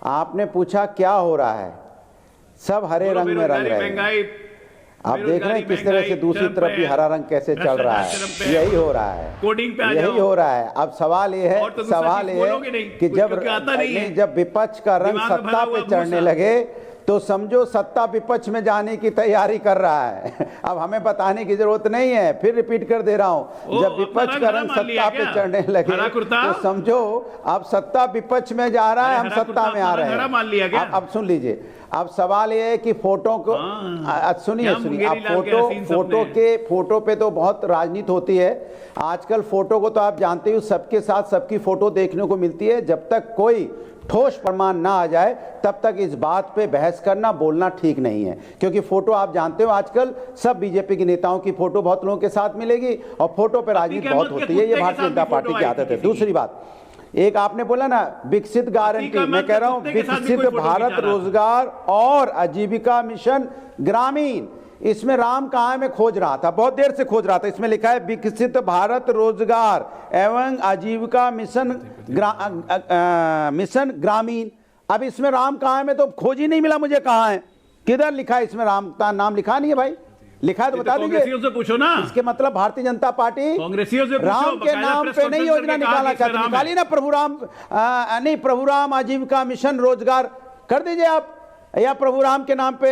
आपने पूछा क्या हो रहा है, सब हरे रंग में रंग रहे हैं। आप देख रहे हैं किस तरह से दूसरी तरफ भी हरा रंग कैसे चल रहा है। यही हो रहा है, यही हो रहा है। अब सवाल ये है, कि जब विपक्ष का रंग सत्ता पे चढ़ने लगे तो समझो सत्ता विपक्ष में जाने की तैयारी कर रहा है। अब हमें बताने की जरूरत नहीं है, फिर रिपीट कर दे रहा हूं, जब विपक्ष का रंग सत्ता पे चढ़ने लगे तो समझो अब सत्ता विपक्ष में जा रहा है, हम सत्ता में आ रहे हैं। अब सुन लीजिए, अब सवाल ये है कि फोटो को सुनिए अब फोटो पे तो बहुत राजनीति होती है आजकल। फोटो को तो आप जानते हो, सबके साथ सबकी फोटो देखने को मिलती है। जब तक कोई ठोस प्रमाण ना आ जाए तब तक इस बात पे बहस करना, बोलना ठीक नहीं है। क्योंकि फोटो आप जानते हो आजकल सब बीजेपी के नेताओं की फोटो बहुत लोगों के साथ मिलेगी और फोटो पे राजनीति बहुत होती है। ये भारतीय जनता पार्टी की आदत है। दूसरी बात, एक आपने बोला ना विकसित गारंटी, मैं कह रहा हूं विकसित भारत रोजगार और आजीविका मिशन ग्रामीण, इसमें राम कहाँ है मैं खोज रहा था, बहुत देर से खोज रहा था। इसमें लिखा है विकसित भारत रोजगार एवं आजीविका मिशन ग्रामीण। अब इसमें राम कहाँ है, मैं तो खोज ही नहीं मिला मुझे, कहाँ है, किधर लिखा है? इसमें राम का नाम लिखा नहीं है भाई, लिखा है तो बता दीजिए। से पूछो ना, इसके मतलब भारतीय जनता पार्टी राम के नाम पे नहीं योजना निकालना चाहती। निकाली ना प्रभु राम आजीविका मिशन रोजगार कर दीजिए आप, या प्रभु राम के नाम पे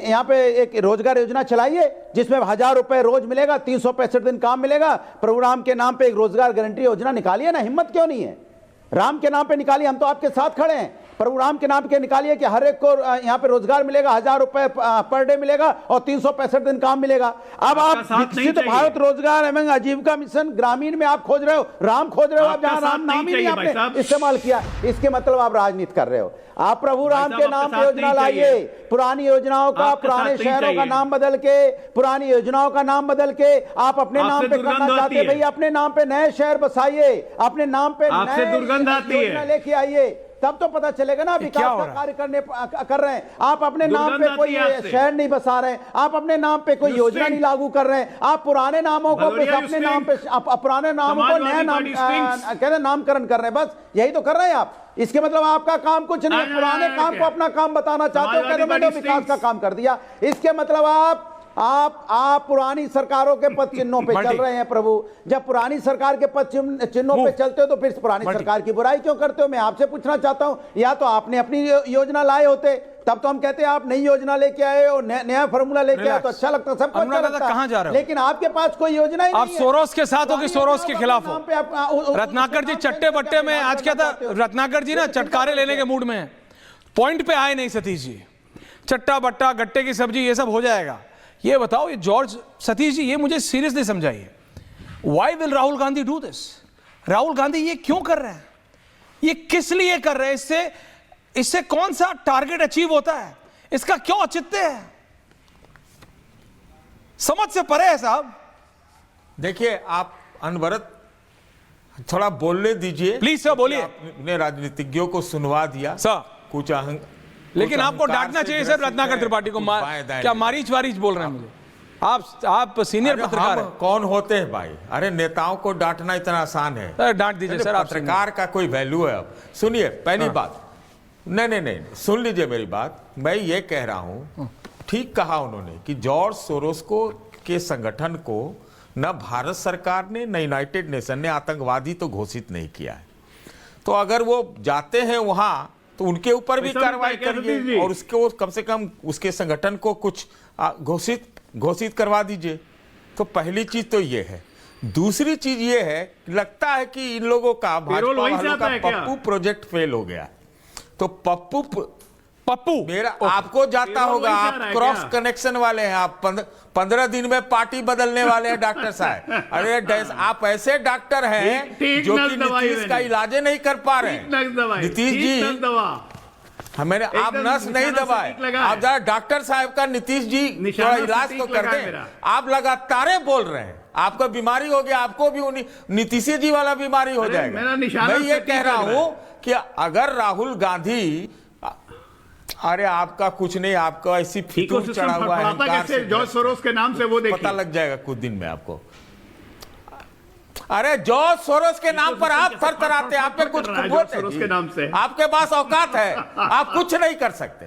यहाँ पे एक रोजगार योजना चलाइए जिसमें 1000 रुपए रोज मिलेगा, 365 दिन काम मिलेगा। प्रभु राम के नाम पे एक रोजगार गारंटी योजना निकालिए ना, हिम्मत क्यों नहीं है? राम के नाम पे निकालिए, हम तो आपके साथ खड़े हैं। प्रभु राम के नाम के निकालिए कि हर एक को यहाँ पे रोजगार मिलेगा, 1000 रुपए पर डे मिलेगा और 365 दिन काम मिलेगा। अब आप विकसित भारत रोजगार एवं आजीविका मिशन ग्रामीण में आप खोज रहे हो, राम खोज रहे हो आप, जहां राम नाम ही नहीं आपने इस्तेमाल किया। इसके मतलब आप राजनीति कर रहे हो। आप प्रभु राम के नाम पे योजना लाइए, पुरानी योजनाओं का, पुराने शहरों का नाम बदल के, पुरानी योजनाओं का नाम बदल के आप अपने नाम पे करना चाहते हैं। भाई अपने नाम पे नए शहर बसाइए, अपने नाम पे नए योजना लेके आइए, तब तो पता चलेगा ना विकास का कार्य कर रहे हैं। आप अपने नाम पे कोई शहर नहीं बसा रहे हैं, आप अपने नाम पे कोई योजना नहीं लागू कर रहे हैं, आप पुराने नामों को अपने नाम पे, पुराने नामों को नया नाम कहते नामकरण कर रहे हैं। बस यही तो कर रहे हैं आप। इसके मतलब आपका काम कुछ नहीं, पुराने काम को अपना काम बताना चाहते हो, कहते मैंने विकास का काम कर दिया। इसके मतलब आप पुरानी सरकारों के पद चिन्हों पे चल रहे हैं। प्रभु, जब पुरानी सरकार के पद चिन्हों पे चलते हो तो फिर पुरानी सरकार की बुराई क्यों करते हो? मैं आपसे पूछना चाहता हूं, या तो आपने अपनी योजना लाए होते तब तो हम कहते हैं आप नई योजना लेके आए हो, नया फॉर्मूला लेके आए तो अच्छा लगता, सबको अच्छा लगता। कहां जा रहे हो? लेकिन आपके पास कोई योजना ही नहीं है। आप सोरोस के साथ हो कि सोरोस के खिलाफ हो? रत्नाकर जी चट्टे बट्टे में, आज क्या था, रत्नाकर जी ना चटकारे लेने के मूड में, पॉइंट पे आए नहीं सतीश जी। चट्टा बट्टा गट्टे की सब्जी ये सब हो जाएगा। ये बताओ, ये जॉर्ज सतीश जी, ये मुझे सीरियसली समझाइए, why will Rahul Gandhi do this? Rahul Gandhi ये क्यों कर रहे हैं? ये किस लिए कर रहे हैं? इससे कौन सा टारगेट अचीव होता है? इसका क्यों औचित्य है? समझ से परे है साहब। देखिए, आप अनवरत थोड़ा बोलने दीजिए प्लीज सर, बोलिए। आपने राजनीतिज्ञों को सुनवा दिया सर, कुछ लेकिन आपको डांटना चाहिए सर रत्नाकर त्रिपाठी को। क्या मारीच वारीच बोल रहे हैं मुझे? आप सीनियर पत्रकार हैं। कौन होते हैं भाई? अरे नेताओं को डांटना इतना आसान है? डांट दीजिए सर। पत्रकार का कोई वैल्यू है? अब सुनिए, पहली बात, नहीं, सुन लीजिए मेरी बात। मैं ये कह रहा हूं, ठीक कहा उन्होंने कि जॉर्ज सोरोस के संगठन को न भारत सरकार ने न यूनाइटेड नेशन ने आतंकवादी तो घोषित नहीं किया है। तो अगर वो जाते हैं वहां तो उनके ऊपर भी कार्रवाई करिए और उसको कम से कम उसके संगठन को कुछ घोषित करवा दीजिए। तो पहली चीज तो ये है। दूसरी चीज ये है, लगता है कि इन लोगों का, भाजपा वालों का पप्पू प्रोजेक्ट फेल हो गया। तो पप्पू मेरा आपको जाता होगा, आप क्रॉस कनेक्शन वाले हैं, आप 15 दिन में पार्टी बदलने वाले हैं डॉक्टर साहब। अरे आप ऐसे डॉक्टर हैं जो कि नीतीश का इलाज नहीं कर पा रहे हैं। नीतीश जी, मैंने आप नस नहीं दबाए, आप जरा डॉक्टर साहब का नीतीश जी थोड़ा इलाज तो कर दें। आप लगातार बोल रहे हैं, आपको बीमारी हो गया, आपको भी नीतीश जी वाला बीमारी हो जाएगा। मैं ये कह रहा हूं कि अगर राहुल गांधी, अरे आपका कुछ नहीं, आपका ऐसी फितूर चढ़ा हुआ है, जॉर्ज सोरोस के नाम से वो देखिए, पता लग जाएगा कुछ दिन में आपको। अरे जॉर्ज सोरोस के नाम पर आप थरथराते, आप पे कुछ कुव्वत है सोरोस जी। के नाम से। आपके पास औकात है, आप कुछ नहीं कर सकते,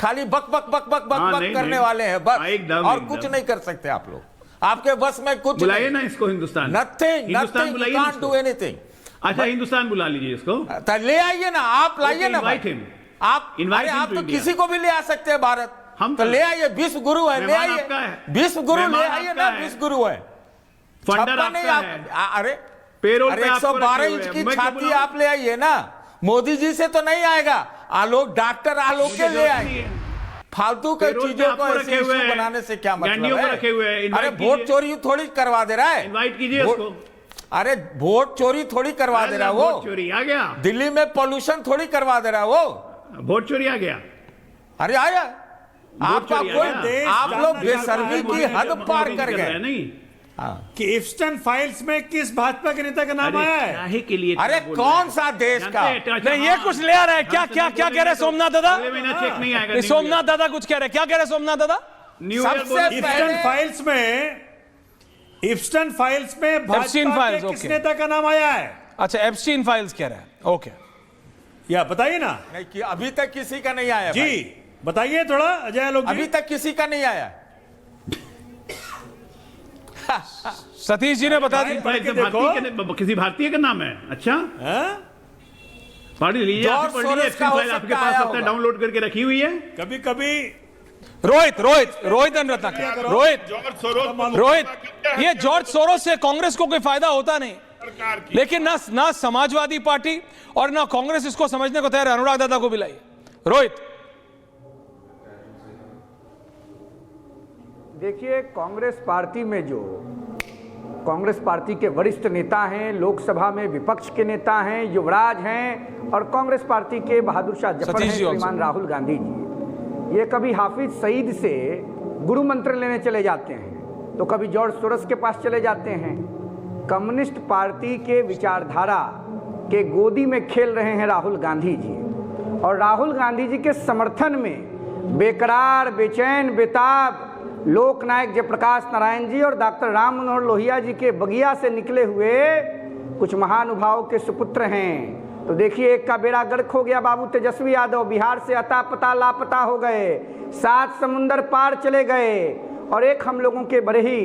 खाली बक बक बक बक बक हाँ, बक नहीं, करने नहीं। वाले हैं बस, हाँ, एकदम, और एकदम। कुछ नहीं कर सकते आप लोग, आपके बस में कुछ बुलाइए ना इसको हिंदुस्तान। नथिंग, हिंदुस्तान नथिंग, बुलाइए यू ना कांट इसको। Do anything. अच्छा हिंदुस्तान बुला लीजिए इसको। तो ले आइए ना, आप लाइए ना भाई। invite him. आप Invite अरे him आप to तो India. किसी को भी ले आ सकते हैं भारत, हम तो तो- ले आइए, विश्व गुरु है, ले मेहमान आइए, आपका है। विश्व गुरु ले मेहमान आइए आपका ना, है। विश्व गुरु है। फंडर छप्पन नहीं, आपका आप है। अरे पेरोल अरे पे आपको 112 रखे इंच हुए की हैं। मैं क्यों छाती बुलाऊं? आप ले आइए ना, मोदी जी से तो नहीं आएगा, आलोक डॉक्टर आलोक के ले जरूरत आए। नहीं है। फालतू के पेरोल पे चीजों को आपको ऐसे रखे हुए issue हैं। बनाने से क्या मतलब गैंडियों को है? रखे हुए हैं, invite अरे वोट कीजिए। चोरी थोड़ी करवा दे रहा है, इनवाइट कीजिए वोट- उसको। अरे वोट चोरी थोड़ी करवा दे रहा है वोट वो, चोरी आ गया, दिल्ली में पोल्यूशन थोड़ी करवा दे रहा है वो। वोट चोरी आ गया। अरे आया, आपका चोरी आ कोई गया। आप लोग जानना बेशर्मी चाहता की है, हद पार कर गए। नहीं कि इफ्स्टन फाइल्स में किस भाजपा के नेता का नाम आया है? काहे के लिए अरे बोल कौन रहे हैं? सा देश का? जानते हैं, अच्छा, नहीं ये हाँ। कुछ ले आ रहा है, क्या क्या क्या कह रहे हैं सोमनाथ दादा? अगले महीना चेक नहीं आएगा। ये सोमनाथ दादा कुछ कह रहे हैं, क्या कह रहे हैं सोमनाथ दादा? न्यू ईयर सबसे बोनस- इफ्स्टन फाइल्स में भाजपा Epstein के files, किस okay. नेता का नाम आया है? अच्छा एप्स्टीन फाइल्स कह रहे हैं, ओके। या बताइए ना नहीं कि अभी तक किसी का नहीं आया जी, भाई। बताइए थोड़ा अजय आलोक अभी जी। तक किसी का नहीं आया। सतीश जी ने बता दी। पढ़ के किसी भारतीय का नाम है। अच्छा हाँ? पढ़ लीजिए, जॉर्ज आप पढ़ लीजिए। सोरोस का हो फाइल आपके सकता पास आया होता है, होगा। डाउनलोड करके रखी हुई है। कभी कभी रोहित एंड रत्नाकर, रोहित, ये जॉर्ज सोरोस से कांग्रेस को कोई फायदा होता नहीं, लेकिन ना समाजवादी पार्टी और ना कांग्रेस इसको समझने को तैयार है। अनुराग दादा को बुलाइए। रोहित, देखिए कांग्रेस पार्टी में जो कांग्रेस पार्टी के वरिष्ठ नेता हैं, लोकसभा में विपक्ष के नेता हैं, युवराज हैं, और कांग्रेस पार्टी के बहादुर शाह जफर सतीश हैं, जी श्रीमान राहुल गांधी जी, ये कभी हाफिज सईद से गुरु मंत्र लेने चले जाते हैं, तो कभी जॉर्ज सोरोस के पास चले जाते हैं। कम्युनिस्ट पार्टी के विचारधारा के गोदी में खेल रहे हैं राहुल गांधी जी, और राहुल गांधी जी के समर्थन में बेकरार, बेचैन, बेताब लोकनायक जयप्रकाश नारायण जी और डॉक्टर राम मनोहर लोहिया जी के बगिया से निकले हुए कुछ महानुभावों के सुपुत्र हैं। तो देखिए, एक का बेड़ा गर्क हो गया, बाबू तेजस्वी यादव बिहार से अता पता लापता हो गए, 7 समुंदर पार चले गए। और एक हम लोगों के बड़े ही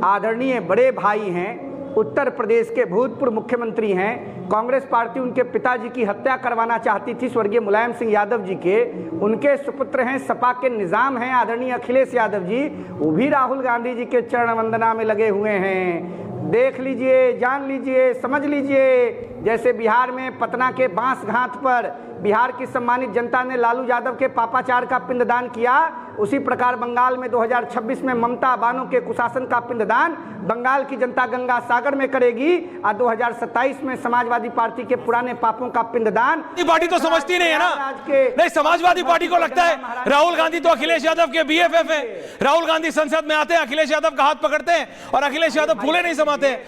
आदरणीय बड़े भाई हैं, उत्तर प्रदेश के भूतपूर्व मुख्यमंत्री हैं, कांग्रेस पार्टी उनके पिताजी की हत्या करवाना चाहती थी, स्वर्गीय मुलायम सिंह यादव जी के, उनके सुपुत्र हैं, सपा के निजाम हैं आदरणीय अखिलेश यादव जी, वो भी राहुल गांधी जी के चरण वंदना में लगे हुए हैं। देख लीजिए, जान लीजिए, समझ लीजिए, जैसे बिहार में पटना के बांस घाट पर बिहार की सम्मानित जनता ने लालू यादव के पापाचार का पिंडदान किया, उसी प्रकार बंगाल में 2026 में ममता बानो के कुशासन का पिंडदान बंगाल की जनता गंगा सागर में करेगी, और 2027 में समाजवादी पार्टी के पुराने पापों का पिंडदान। पार्टी तो समझती नहीं है ना, नहीं समाजवादी पार्टी को लगता है राहुल गांधी तो अखिलेश यादव के BFF है। राहुल गांधी संसद में आते हैं, अखिलेश यादव का हाथ पकड़ते हैं और अखिलेश यादव फूले नहीं समाते हैं।